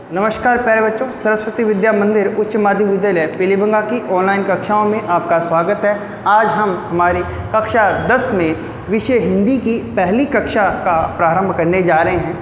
नमस्कार प्यारे बच्चों, सरस्वती विद्या मंदिर उच्च माध्यमिक विद्यालय पीलीभंगा की ऑनलाइन कक्षाओं में आपका स्वागत है। आज हम हमारी कक्षा 10 में विषय हिंदी की पहली कक्षा का प्रारंभ करने जा रहे हैं।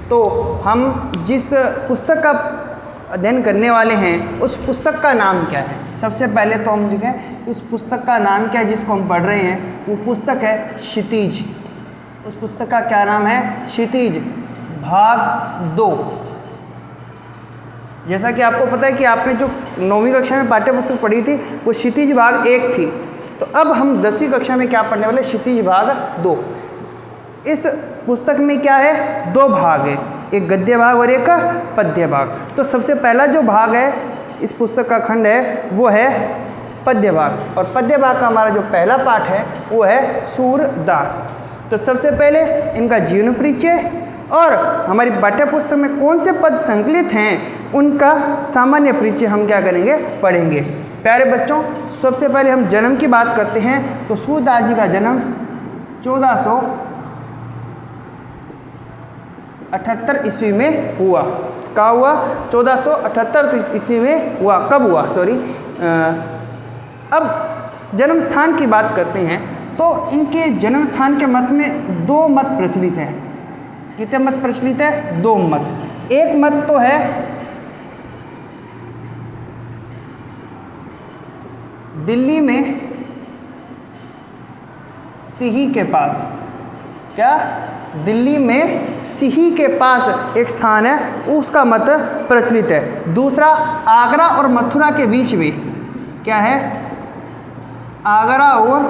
तो हम जिस पुस्तक का अध्ययन करने वाले हैं उस पुस्तक का नाम क्या है। सबसे पहले तो हम देखें उस पुस्तक का नाम क्या है जिसको हम पढ़ रहे हैं। वो पुस्तक है क्षितिज। उस पुस्तक का क्या नाम है? क्षितिज भाग 2। जैसा कि आपको पता है कि आपने जो 9वीं कक्षा में पाठ्य पुस्तक पढ़ी थी वो क्षितिज भाग 1 थी। तो अब हम 10वीं कक्षा में क्या पढ़ने वाले? क्षितिज भाग 2। इस पुस्तक में क्या है? 2 भाग है, एक गद्य भाग और एक पद्य भाग। तो सबसे पहला जो भाग है इस पुस्तक का खंड है वो है पद्य भाग, और पद्य भाग का हमारा जो पहला पाठ है वो है सूरदास। तो सबसे पहले इनका जीवन परिचय और हमारी पाठ्य पुस्तक में कौन से पद संकलित हैं उनका सामान्य परिचय हम क्या करेंगे? पढ़ेंगे। प्यारे बच्चों, सबसे पहले हम जन्म की बात करते हैं। तो सूरदास जी का जन्म 1478 ईस्वी में हुआ। कहाँ हुआ? 1478 ईस्वी में हुआ। कब हुआ? अब जन्म स्थान की बात करते हैं तो इनके जन्म स्थान के मत में 2 मत प्रचलित हैं। कितने मत प्रचलित है? 2 मत। एक मत तो है दिल्ली में सिही के पास। क्या? दिल्ली में सिही के पास एक स्थान है, उसका मत प्रचलित है। दूसरा आगरा और मथुरा के बीच में क्या है? आगरा और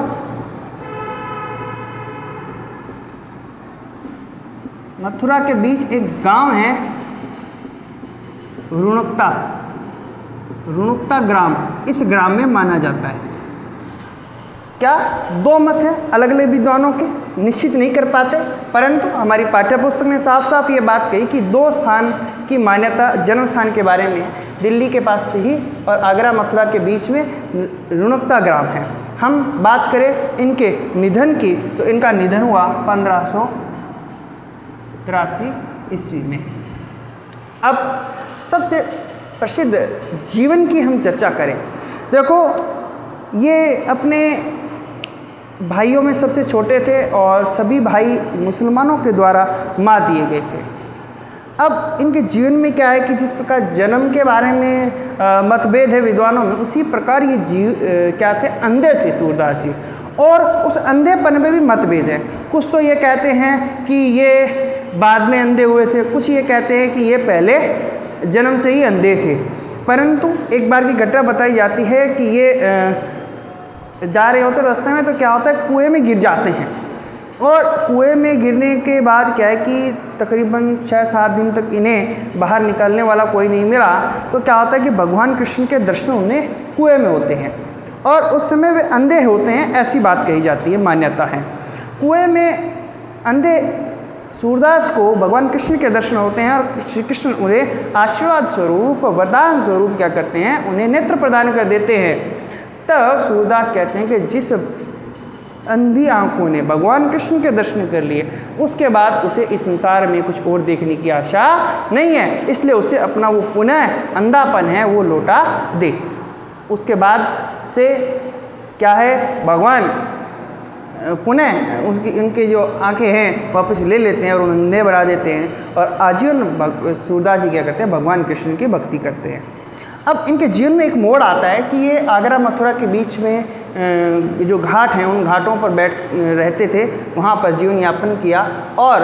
मथुरा के बीच एक गांव है रुणुक्ता ग्राम। इस ग्राम में माना जाता है। क्या? 2 मत हैं अलग अलग विद्वानों के, निश्चित नहीं कर पाते, परंतु हमारी पाठ्य पुस्तक ने साफ साफ ये बात कही कि 2 स्थान की मान्यता जन्म स्थान के बारे में है। दिल्ली के पास सिही और आगरा मथुरा के बीच में रुणुक्ता ग्राम है। हम बात करें इनके निधन की तो इनका निधन हुआ 1583 ईस्वी में। अब सबसे प्रसिद्ध जीवन की हम चर्चा करें। देखो, ये अपने भाइयों में सबसे छोटे थे और सभी भाई मुसलमानों के द्वारा मार दिए गए थे। अब इनके जीवन में क्या है कि जिस प्रकार जन्म के बारे में मतभेद है विद्वानों में, उसी प्रकार ये क्या थे? अंधे थे सूरदास जी, और उस अंधेपन में भी मतभेद है। कुछ तो ये कहते हैं कि ये बाद में अंधे हुए थे, कुछ ये कहते हैं कि ये पहले जन्म से ही अंधे थे। परंतु एक बार की घटना बताई जाती है कि ये जा रहे होते रास्ते में, तो क्या होता है, कुएं में गिर जाते हैं। और कुएं में गिरने के बाद क्या है कि तकरीबन 6-7 दिन तक इन्हें बाहर निकालने वाला कोई नहीं मिला। तो क्या होता है कि भगवान कृष्ण के दर्शन उन्हें कुएं में होते हैं, और उस समय वे अंधे होते हैं, ऐसी बात कही जाती है, मान्यता है। कुएं में अंधे सूरदास को भगवान कृष्ण के दर्शन होते हैं, और श्री कृष्ण उन्हें आशीर्वाद स्वरूप, वरदान स्वरूप क्या करते हैं? उन्हें नेत्र प्रदान कर देते हैं। तब सूरदास कहते हैं कि जिस अंधी आंखों ने भगवान कृष्ण के दर्शन कर लिए, उसके बाद उसे इस संसार में कुछ और देखने की आशा नहीं है, इसलिए उसे अपना वो पुनः अंधापन है वो लौटा दे। उसके बाद से क्या है? भगवान पुनः उनके जो आंखें हैं वापस ले लेते हैं और उन्हें अंधे बढ़ा देते हैं, और आजीवन सूरदास जी क्या करते हैं? भगवान कृष्ण की भक्ति करते हैं। अब इनके जीवन में एक मोड़ आता है कि ये आगरा मथुरा के बीच में जो घाट हैं उन घाटों पर रहते थे, वहाँ पर जीवन यापन किया और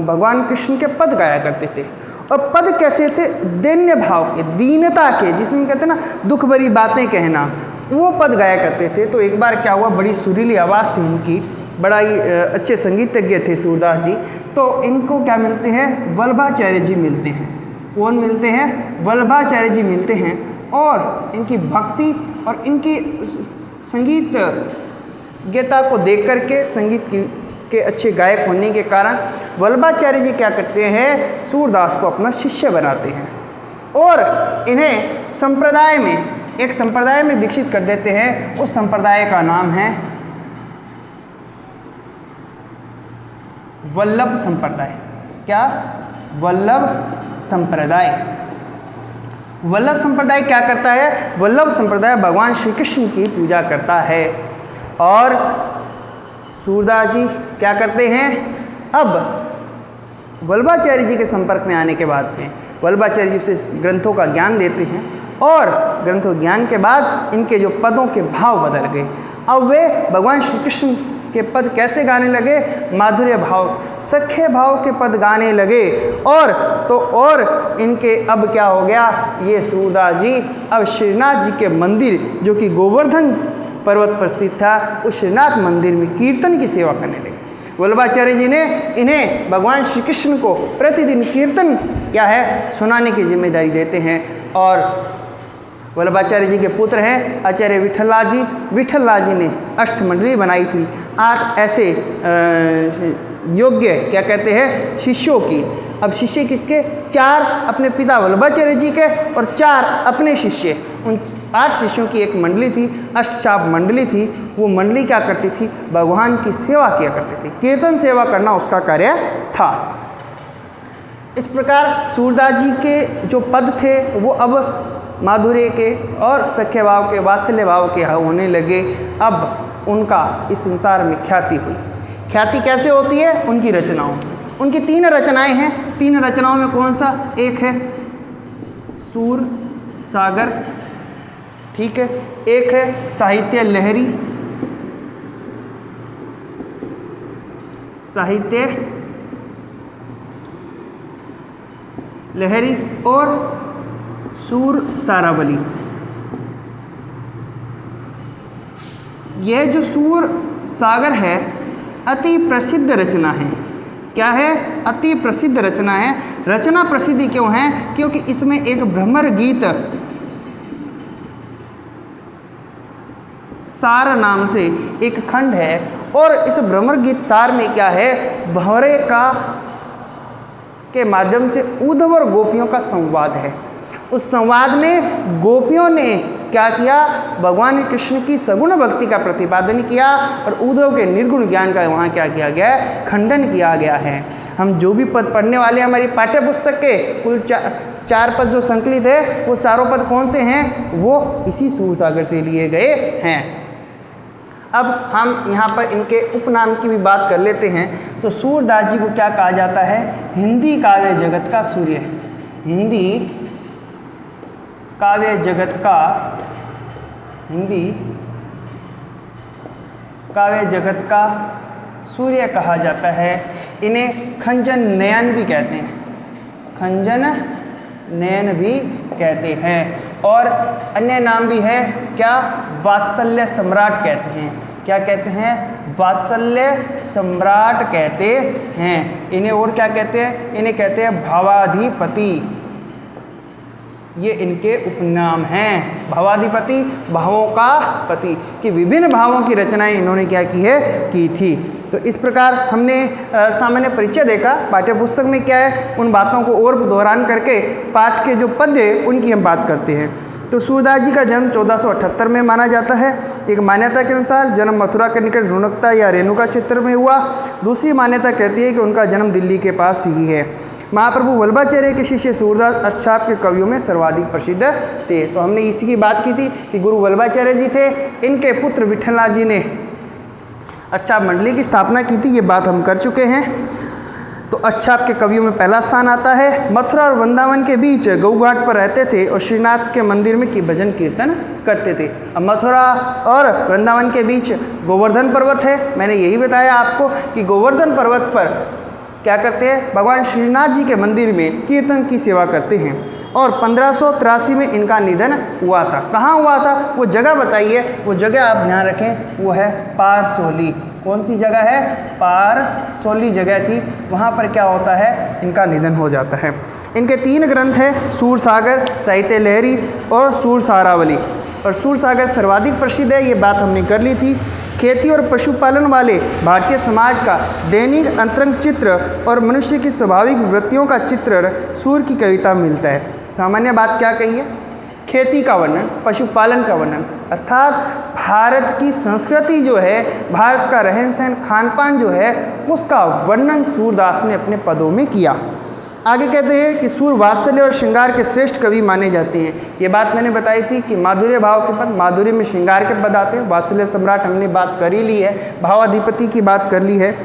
भगवान कृष्ण के पद गाया करते थे। और पद कैसे थे? दैन्य भाव के, दीनता के, जिसमें कहते हैं ना दुख भरी बातें कहना, वो पद गाया करते थे। तो एक बार क्या हुआ, बड़ी सुरीली आवाज़ थी इनकी, बड़ा ही अच्छे संगीतज्ञ थे सूरदास जी। तो इनको क्या मिलते हैं? वल्लभाचार्य जी मिलते हैं। कौन मिलते हैं? वल्लभाचार्य जी मिलते हैं, और इनकी भक्ति और इनकी संगीतज्ञता को देख करके, संगीत के अच्छे गायक होने के कारण वल्लभाचार्य जी क्या करते हैं? सूरदास को अपना शिष्य बनाते हैं और इन्हें एक संप्रदाय में दीक्षित कर देते हैं। उस संप्रदाय का नाम है वल्लभ संप्रदाय। क्या? वल्लभ संप्रदाय। वल्लभ संप्रदाय क्या करता है? वल्लभ संप्रदाय भगवान श्री कृष्ण की पूजा करता है। और सूरदास जी क्या करते हैं? अब वल्लभाचार्य जी के संपर्क में आने के बाद में वल्लभाचार्य जी से ग्रंथों का ज्ञान देते हैं और ग्रंथों ज्ञान के बाद इनके जो पदों के भाव बदल गए। अब वे भगवान श्री कृष्ण के पद कैसे गाने लगे? माधुर्य भाव, सख्य भाव के पद गाने लगे। और इनके अब क्या हो गया? ये सूरदास जी अब श्रीनाथ जी के मंदिर जो कि गोवर्धन पर्वत पर स्थित था, उस श्रीनाथ मंदिर में कीर्तन की सेवा करने लगे। वल्लभाचार्य जी ने इन्हें भगवान श्री कृष्ण को प्रतिदिन कीर्तन क्या है सुनाने की जिम्मेदारी देते हैं। और वल्लभाचार्य जी के पुत्र हैं आचार्य विठललाल जी। विठललाल जी ने अष्टमंडली बनाई थी, 8 ऐसे योग्य क्या कहते हैं शिष्यों की। अब शिष्य किसके? 4 अपने पिता वल्लभाचार्य जी के और 4 अपने शिष्य। उन 8 शिष्यों की एक मंडली थी, अष्टचाप मंडली थी। वो मंडली क्या करती थी? भगवान की सेवा किया करती थी, कीर्तन सेवा करना उसका कार्य था। इस प्रकार सूरदास जी के जो पद थे वो अब माधुर्य के और सख्य भाव के, वात्सल्य भाव के होने लगे। अब उनका इस संसार में ख्याति हुई। ख्याति कैसे होती है? उनकी रचनाओं से। उनकी 3 रचनाएं हैं। 3 रचनाओं में कौन सा? एक है सूर सागर, ठीक है, एक है साहित्य लहरी, साहित्य लहरी और सूर सारावली। यह जो सूर सागर है अति प्रसिद्ध रचना है। क्या है? अति प्रसिद्ध रचना है। रचना प्रसिद्धि क्यों है? क्योंकि इसमें एक भ्रमर गीत सार नाम से एक खंड है और इस भ्रमर गीत सार में क्या है? भंवरे का के माध्यम से उद्धव और गोपियों का संवाद है। उस संवाद में गोपियों ने क्या किया? भगवान कृष्ण की सगुण भक्ति का प्रतिपादन किया और उद्धव के निर्गुण ज्ञान का वहाँ क्या किया गया है? खंडन किया गया है। हम जो भी पद पढ़ने वाले हैं हमारी पाठ्य पुस्तक के कुल 4 पद जो संकलित है वो चारों पद कौन से हैं? वो इसी सूरसागर से लिए गए हैं। अब हम यहाँ पर इनके उपनाम की भी बात कर लेते हैं। तो सूरदास जी को क्या कहा जाता है? हिंदी काव्य जगत का सूर्य। हिंदी काव्य जगत का, हिंदी काव्य जगत का सूर्य कहा जाता है। इन्हें खंजन नयन भी कहते हैं, खंजन नयन भी कहते हैं। और अन्य नाम भी है क्या? वात्सल्य सम्राट कहते हैं। क्या कहते हैं? वात्सल्य सम्राट कहते हैं। इन्हें और क्या कहते हैं? इन्हें कहते हैं भावाधिपति। ये इनके उपनाम हैं। भावाधिपति, भावों का पति, कि विभिन्न भावों की रचनाएं इन्होंने क्या की है? की थी। तो इस प्रकार हमने सामान्य परिचय देखा। पाठ्य पुस्तक में क्या है उन बातों को और दोहरान करके पाठ के जो पद्य उनकी हम बात करते हैं। तो सूरदास जी का जन्म 1478 में माना जाता है। एक मान्यता के अनुसार जन्म मथुरा के निकट रुणकता या रेणुका क्षेत्र में हुआ। दूसरी मान्यता कहती है कि उनका जन्म दिल्ली के पास ही है। महाप्रभु वल्लभाचार्य के शिष्य सूरदास अष्टचाप के कवियों में सर्वाधिक प्रसिद्ध थे। तो हमने इसी की बात की थी कि गुरु वल्लभाचार्य जी थे, इनके पुत्र विठललाल जी ने अष्टचाप मंडली की स्थापना की थी। ये बात हम कर चुके हैं। तो अष्टचाप के कवियों में पहला स्थान आता है। मथुरा और वृंदावन के बीच गौघाट पर रहते थे और श्रीनाथ के मंदिर में की भजन कीर्तन करते थे। अब मथुरा और वृंदावन के बीच गोवर्धन पर्वत है। मैंने यही बताया आपको कि गोवर्धन पर्वत पर क्या करते हैं? भगवान श्रीनाथ जी के मंदिर में कीर्तन की सेवा करते हैं। और 1583 में इनका निधन हुआ था। कहाँ हुआ था? वो जगह बताइए। वो जगह आप ध्यान रखें, वो है पारसोली। कौन सी जगह है? पारसोली जगह थी। वहाँ पर क्या होता है? इनका निधन हो जाता है। इनके 3 ग्रंथ हैं, सूर सागर, साहित्य लहरी और सूर सारावली। और सूर सागर सर्वाधिक प्रसिद्ध है, ये बात हमने कर ली थी। खेती और पशुपालन वाले भारतीय समाज का दैनिक अंतरंग चित्र और मनुष्य की स्वाभाविक वृत्तियों का चित्र सूर की कविता में मिलता है। सामान्य बात क्या कही है? खेती का वर्णन, पशुपालन का वर्णन, अर्थात भारत की संस्कृति जो है, भारत का रहन सहन खान पान जो है, उसका वर्णन सूरदास ने अपने पदों में किया। आगे कहते हैं कि सूर वात्सल्य और श्रृंगार के श्रेष्ठ कवि माने जाते हैं। ये बात मैंने बताई थी कि माधुर्य भाव के पद, माधुर्य में श्रृंगार के पद आते हैं। वात्सल्य सम्राट हमने बात कर ही ली है, भावाधिपति की बात कर ली है।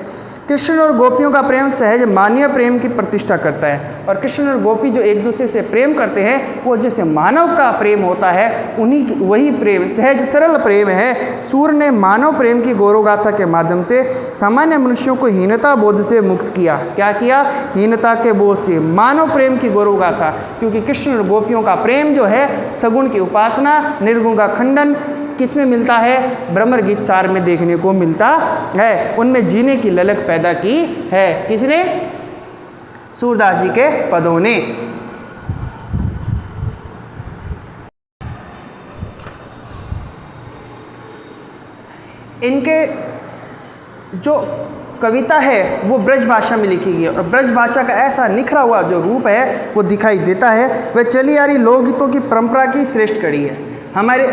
कृष्ण और गोपियों का प्रेम सहज मानवीय प्रेम की प्रतिष्ठा करता है। और कृष्ण और गोपी जो एक दूसरे से प्रेम करते हैं वो जैसे मानव का प्रेम होता है, उन्हीं वही प्रेम सहज सरल प्रेम है। सूर ने मानव प्रेम की गौरवगाथा के माध्यम से सामान्य मनुष्यों को हीनता बोध से मुक्त किया। क्या किया? हीनता के बोध से मानव प्रेम की गौरवगाथा। क्योंकि कृष्ण और गोपियों का प्रेम जो है सगुण की उपासना, निर्गुण का खंडन किस में मिलता है? ब्रह्म गीत सार में देखने को मिलता है। उनमें जीने की ललक पैदा की है। किसने? सूरदास जी के पदों ने। इनके जो कविता है वो ब्रज भाषा में लिखी गई है और ब्रज भाषा का ऐसा निखरा हुआ जो रूप है वो दिखाई देता है। वह चली आ रही लोकगीतों की परंपरा की श्रेष्ठ कड़ी है। हमारे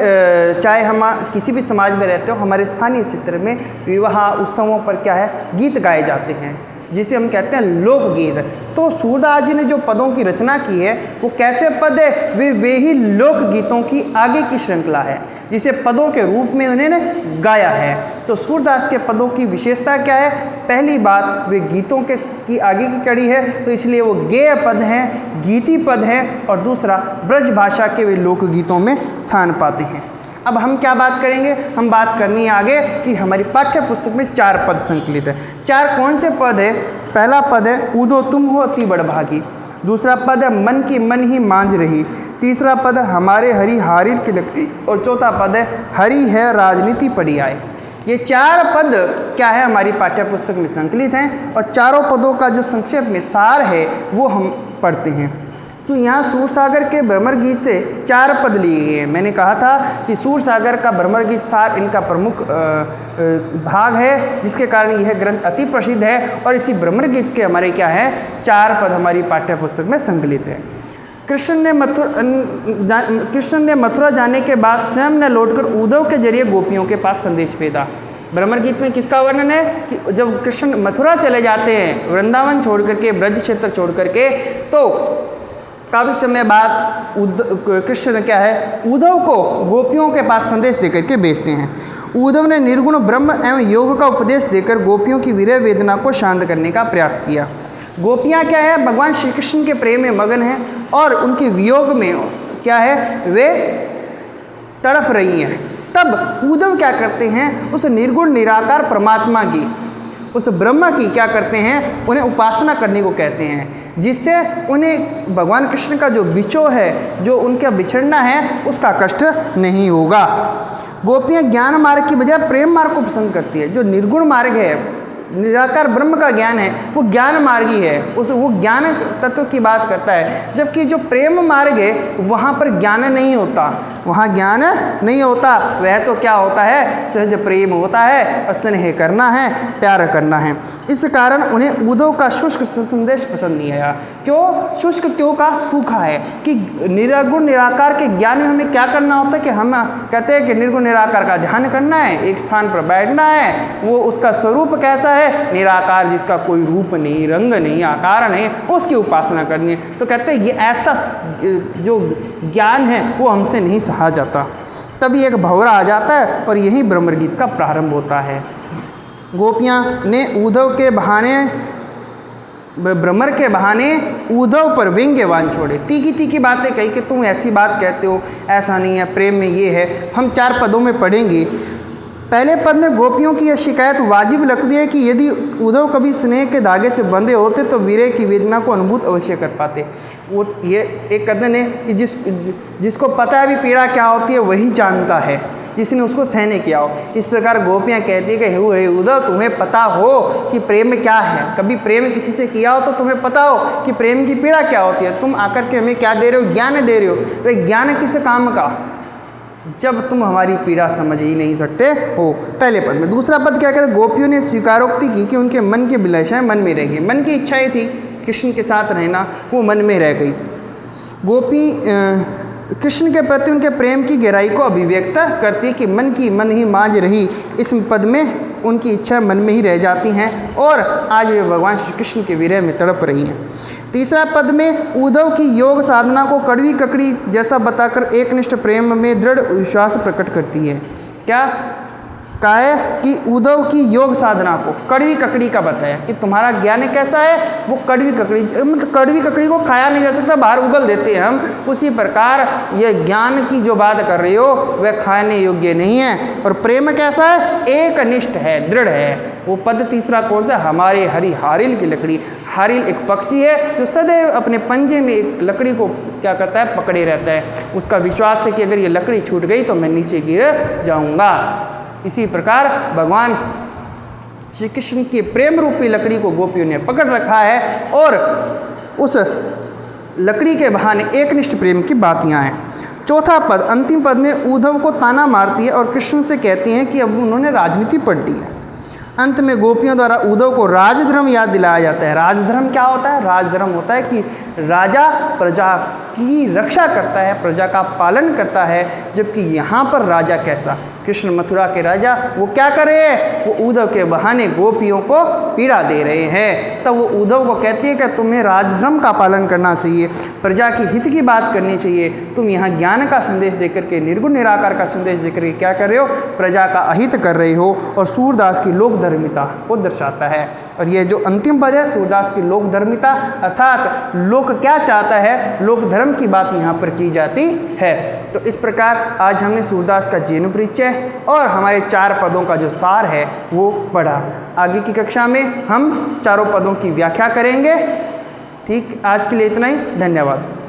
चाहे हम किसी भी समाज में रहते हो, हमारे स्थानीय क्षेत्र में विवाह उत्सवों पर क्या है? गीत गाए जाते हैं, जिसे हम कहते हैं लोकगीत। तो सूरदास जी ने जो पदों की रचना की है वो कैसे पद है? वे ही लोकगीतों की आगे की श्रृंखला है, जिसे पदों के रूप में उन्होंने गाया है। तो सूरदास के पदों की विशेषता क्या है? पहली बात, वे गीतों की आगे की कड़ी है, तो इसलिए वो गेय पद हैं, गीति पद हैं। और दूसरा, ब्रज भाषा के वे लोकगीतों में स्थान पाते हैं। अब हम क्या बात करेंगे? हम बात करनी है आगे कि हमारी पाठ्य पुस्तक में 4 पद संकलित है। 4 कौन से पद है? पहला पद है ऊदो तुम हो अति बड़भागी। दूसरा पद है मन की मन ही मांझ रही। तीसरा पद है हमारे हरि हारिर की लकड़ी। और चौथा पद है हरि है राजनीति पड़ी आए। ये 4 पद क्या है? हमारी पाठ्य पुस्तक में संकलित हैं। और चारों पदों का जो संक्षेप में सार है वो हम पढ़ते हैं। तो यहाँ सूरसागर के भ्रमर गीत से 4 पद लिए गए हैं। मैंने कहा था कि सूरसागर का भ्रमर गीत सार इनका प्रमुख भाग है, जिसके कारण यह ग्रंथ अति प्रसिद्ध है। और इसी भ्रमर गीत के हमारे क्या है? 4 पद हमारी पाठ्य पुस्तक में संकलित है। कृष्ण ने मथुरा जाने के बाद स्वयं ने लौटकर उद्धव के जरिए गोपियों के पास संदेश भेजा। भ्रमर गीत में किसका वर्णन है कि जब कृष्ण मथुरा चले जाते हैं, वृंदावन छोड़ करके, ब्रज क्षेत्र छोड़ करके, तो काफ़ी समय बाद कृष्ण क्या है? उद्धव को गोपियों के पास संदेश देकर के भेजते हैं। उद्धव ने निर्गुण ब्रह्म एवं योग का उपदेश देकर गोपियों की विरह वेदना को शांत करने का प्रयास किया। गोपियाँ क्या है? भगवान श्री कृष्ण के प्रेम में मगन हैं और उनके वियोग में क्या है? वे तड़फ रही हैं। तब उद्धव क्या करते हैं? उस निर्गुण निराकार परमात्मा की, उस ब्रह्मा की क्या करते हैं? उन्हें उपासना करने को कहते हैं, जिससे उन्हें भगवान कृष्ण का जो बिछो है, जो उनका बिछड़ना है, उसका कष्ट नहीं होगा। गोपियाँ ज्ञान मार्ग की बजाय प्रेम मार्ग को पसंद करती है। जो निर्गुण मार्ग है, निराकार ब्रह्म का ज्ञान है, वो ज्ञान मार्गी है, वो ज्ञान तत्व की बात करता है। जबकि जो प्रेम मार्ग है वहाँ पर ज्ञान नहीं होता, वहाँ ज्ञान नहीं होता। वह तो क्या होता है? सहज प्रेम होता है और स्नेह करना है, प्यार करना है। इस कारण उन्हें उद्धव का शुष्क संदेश पसंद नहीं आया। क्यों शुष्क? क्यों का? सूखा है। कि निर्गुण निराकार के ज्ञान में हमें क्या करना होता है? कि हम कहते हैं कि निर्गुण निराकार का ध्यान करना है, एक स्थान पर बैठना है, वो उसका स्वरूप कैसा है? निराकार, जिसका कोई रूप नहीं, रंग नहीं, आकार नहीं, उसकी उपासना करनी है। तो कहते हैं ये ऐसा जो ज्ञान है वो हमसे नहीं सहा जाता। तभी एक भंवरा आ जाता है और यही भ्रमर गीत का प्रारंभ होता है। गोपियाँ ने उद्धव के बहाने, भ्रमर के बहाने उद्धव पर व्यंग्यवान छोड़े, तीखी तीखी बातें कही कि तुम ऐसी बात कहते हो, ऐसा नहीं है, प्रेम में ये है। हम 4 पदों में पढ़ेंगे। पहले पद में गोपियों की यह शिकायत वाजिब लगती है कि यदि उद्धव कभी स्नेह के धागे से बंधे होते तो विरह की वेदना को अनुभूत अवश्य कर पाते। वो ये एक कथन है कि जिसको पता है भी पीड़ा क्या होती है वही जानता है, जिसने उसको सहने किया हो। इस प्रकार गोपियाँ कहती है कि हे उद्धव, तुम्हें पता हो कि प्रेम क्या है, कभी प्रेम किसी से किया हो तो तुम्हें पता हो कि प्रेम की पीड़ा क्या होती है। तुम आकर के हमें क्या दे रहे हो? ज्ञान दे रहे हो। वह ज्ञान किस काम का, जब तुम हमारी पीड़ा समझ ही नहीं सकते हो। पहले पद में। दूसरा पद क्या कहते हैं? गोपियों ने स्वीकारोक्ति की कि उनके मन की अभिलाषाएं मन में रह गई। मन की इच्छाएं थी कृष्ण के साथ रहना, वो मन में रह गई। गोपी कृष्ण के प्रति उनके प्रेम की गहराई को अभिव्यक्त करती कि मन की मन ही मांझ रही। इस पद में उनकी इच्छा मन में ही रह जाती हैं और आज वे भगवान श्री कृष्ण के विरह में तड़प रही हैं। तीसरा पद में उद्धव की योग साधना को कड़वी ककड़ी जैसा बताकर एकनिष्ठ प्रेम में दृढ़ विश्वास प्रकट करती है। क्या कहा है कि उद्धव की योग साधना को कड़वी ककड़ी का बताया कि तुम्हारा ज्ञान कैसा है, वो कड़वी ककड़ी, मतलब कड़वी ककड़ी को खाया नहीं जा सकता, बाहर उगल देते हैं हम, उसी प्रकार ये ज्ञान की जो बात कर रही हो वह खाने योग्य नहीं है। और प्रेम कैसा है, एकनिष्ठ है, दृढ़ है। वो पद तीसरा कौन सा, हमारे हरि हारिल की लकड़ी। हारिल एक पक्षी है जो सदैव अपने पंजे में एक लकड़ी को क्या करता है, पकड़े रहता है। उसका विश्वास है कि अगर ये लकड़ी छूट गई तो मैं नीचे गिर जाऊंगा। इसी प्रकार भगवान श्री कृष्ण की प्रेम रूपी लकड़ी को गोपियों ने पकड़ रखा है और उस लकड़ी के बहाने एकनिष्ठ प्रेम की बात यहाँ है। चौथा पद, अंतिम पद में उद्धव को ताना मारती है और कृष्ण से कहती हैं कि अब उन्होंने राजनीति पलटी है। अंत में गोपियों द्वारा उद्धव को राजधर्म याद दिलाया जाता है। राजधर्म क्या होता है, राजधर्म होता है कि राजा प्रजा की रक्षा करता है, प्रजा का पालन करता है। जबकि यहाँ पर राजा कैसा, कृष्ण मथुरा के राजा वो क्या कर रहे हैं, वो उद्धव के बहाने गोपियों को पीड़ा दे रहे हैं। तब वो उद्धव को कहती है कि तुम्हें राजधर्म का पालन करना चाहिए, प्रजा की हित की बात करनी चाहिए। तुम यहाँ ज्ञान का संदेश देकर के, निर्गुण निराकार का संदेश देकर के क्या कर रहे हो, प्रजा का अहित कर रहे हो। और सूरदास की लोक धर्मिता को दर्शाता है। और ये जो अंतिम पद है, सूरदास की लोक धर्मिता, अर्थात लोक क्या चाहता है, लोक धर्म की बात यहाँ पर की जाती है। तो इस प्रकार आज हमने सूरदास का जीवन परिचय और हमारे 4 पदों का जो सार है वो पढ़ा। आगे की कक्षा में हम चारों पदों की व्याख्या करेंगे। ठीक, आज के लिए इतना ही, धन्यवाद।